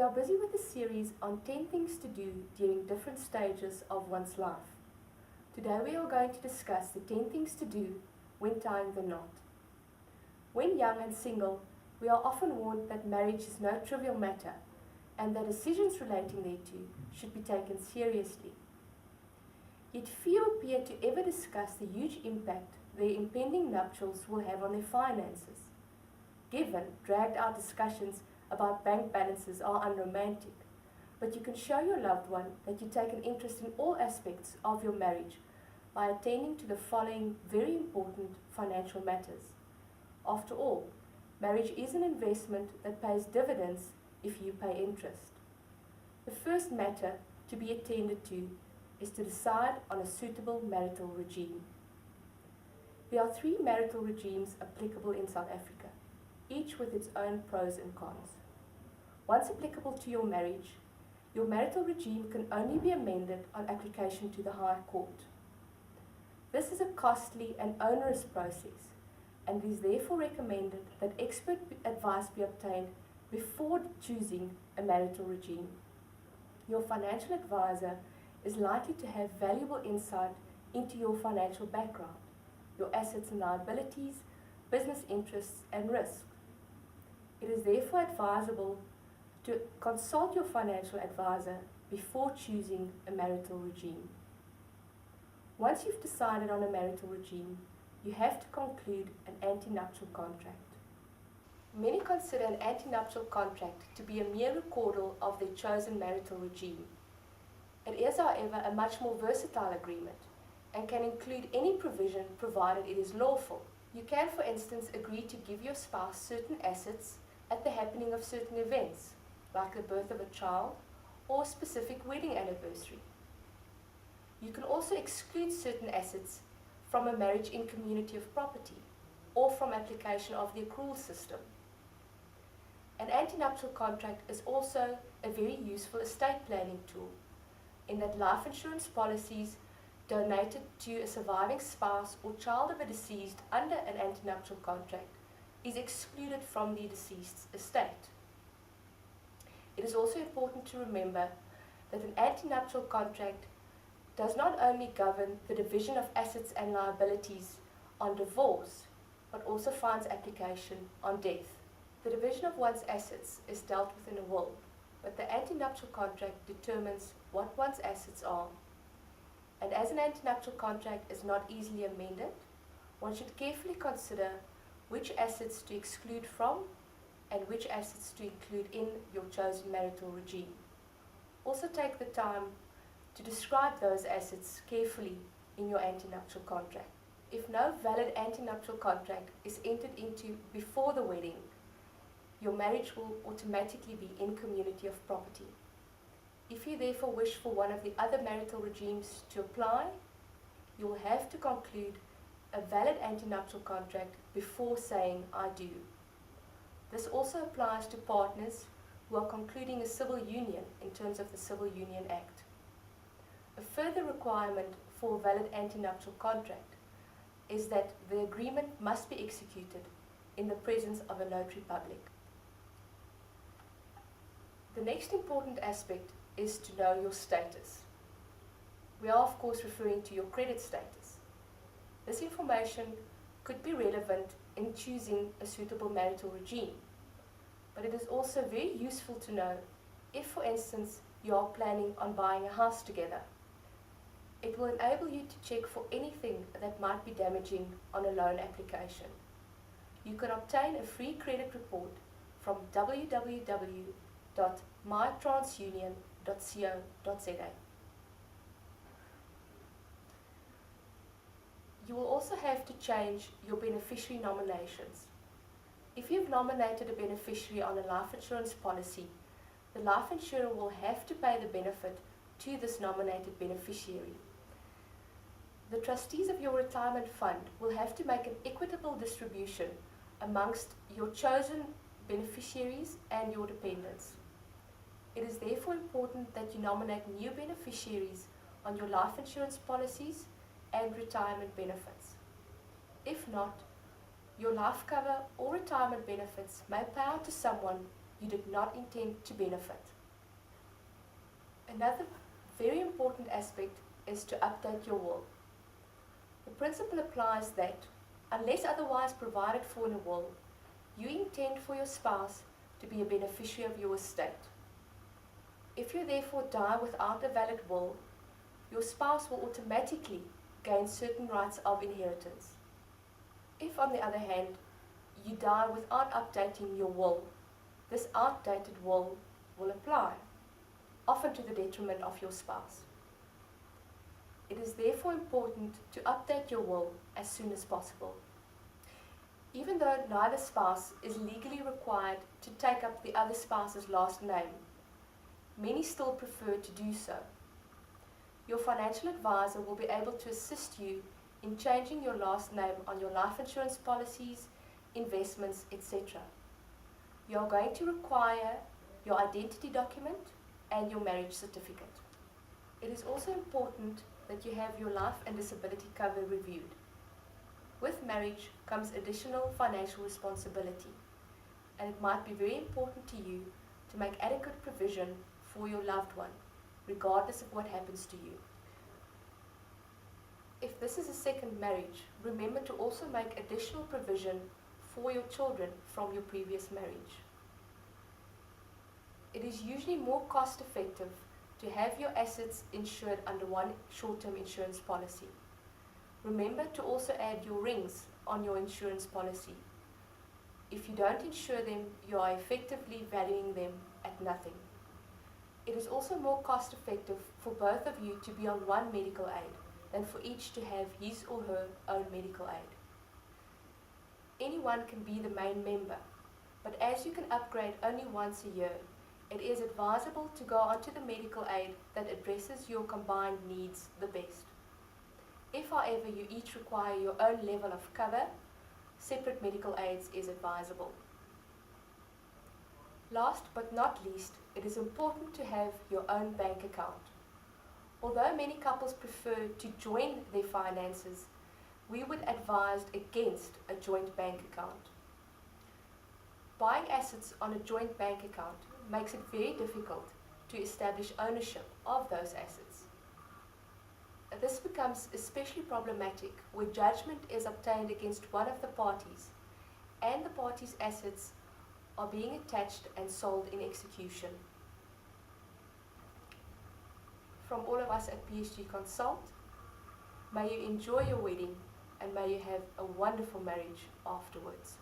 are busy with a series on 10 things to do during different stages of one's life. Today we are going to discuss the 10 things to do when tying the knot. When young and single, we are often warned that marriage is no trivial matter and that decisions relating thereto should be taken seriously. Yet few appear to ever discuss the huge impact their impending nuptials will have on their finances. Given dragged-out discussions about bank balances are unromantic, but you can show your loved one that you take an interest in all aspects of your marriage by attending to the following very important financial matters. After all, marriage is an investment that pays dividends if you pay interest. The first matter to be attended to is to decide on a suitable marital regime. There are 3 marital regimes applicable in South Africa, each with its own pros and cons. Once applicable to your marriage, your marital regime can only be amended on application to the High Court. This is a costly and onerous process, and it is therefore recommended that expert advice be obtained before choosing a marital regime. Your financial advisor is likely to have valuable insight into your financial background, your assets and liabilities, business interests and risks. It is therefore advisable to consult your financial advisor before choosing a marital regime. Once you've decided on a marital regime, you have to conclude an antenuptial contract. Many consider an antenuptial contract to be a mere recordal of their chosen marital regime. It is, however, a much more versatile agreement and can include any provision provided it is lawful. You can, for instance, agree to give your spouse certain assets at the happening of certain events, like the birth of a child or a specific wedding anniversary. You can also exclude certain assets from a marriage in community of property or from application of the accrual system. An antenuptial contract is also a very useful estate planning tool, in that life insurance policies donated to a surviving spouse or child of a deceased under an antenuptial contract is excluded from the deceased's estate. It is also important to remember that an antenuptial contract does not only govern the division of assets and liabilities on divorce, but also finds application on death. The division of one's assets is dealt with in a will, but the antenuptial contract determines what one's assets are. And as an antenuptial contract is not easily amended, one should carefully consider which assets to exclude from and which assets to include in your chosen marital regime. Also take the time to describe those assets carefully in your antenuptial contract. If no valid antenuptial contract is entered into before the wedding, your marriage will automatically be in community of property. If you therefore wish for one of the other marital regimes to apply, you will have to conclude a valid antenuptial contract before saying "I do." This also applies to partners who are concluding a civil union in terms of the Civil Union Act. A further requirement for a valid antenuptial contract is that the agreement must be executed in the presence of a notary public. The next important aspect is to know your status. We are of course referring to your credit status. This information could be relevant in choosing a suitable marital regime, but it is also very useful to know if, for instance, you are planning on buying a house together. It will enable you to check for anything that might be damaging on a loan application. You can obtain a free credit report from www.mytransunion.co.za. You will also have to change your beneficiary nominations. If you've nominated a beneficiary on a life insurance policy, the life insurer will have to pay the benefit to this nominated beneficiary. The trustees of your retirement fund will have to make an equitable distribution amongst your chosen beneficiaries and your dependents. It is therefore important that you nominate new beneficiaries on your life insurance policies and retirement benefits. If not, your life cover or retirement benefits may pay out to someone you did not intend to benefit. Another very important aspect is to update your will. The principle applies that, unless otherwise provided for in a will, you intend for your spouse to be a beneficiary of your estate. If you therefore die without a valid will, your spouse will automatically gain certain rights of inheritance. If, on the other hand, you die without updating your will, this outdated will apply, often to the detriment of your spouse. It is therefore important to update your will as soon as possible. Even though neither spouse is legally required to take up the other spouse's last name, many still prefer to do so. Your financial advisor will be able to assist you in changing your last name on your life insurance policies, investments, etc. You are going to require your identity document and your marriage certificate. It is also important that you have your life and disability cover reviewed. With marriage comes additional financial responsibility, and it might be very important to you to make adequate provision for your loved one, regardless of what happens to you. If this is a second marriage, remember to also make additional provision for your children from your previous marriage. It is usually more cost effective to have your assets insured under one short-term insurance policy. Remember to also add your rings on your insurance policy. If you don't insure them, you are effectively valuing them at nothing. It is also more cost effective for both of you to be on one medical aid than for each to have his or her own medical aid. Anyone can be the main member, but as you can upgrade only once a year, it is advisable to go onto the medical aid that addresses your combined needs the best. If, however, you each require your own level of cover, separate medical aids is advisable. Last but not least, it is important to have your own bank account. Although many couples prefer to join their finances, we would advise against a joint bank account. Buying assets on a joint bank account makes it very difficult to establish ownership of those assets. This becomes especially problematic where judgment is obtained against one of the parties and the party's assets are being attached and sold in execution. From all of us at PSG Konsult, may you enjoy your wedding and may you have a wonderful marriage afterwards.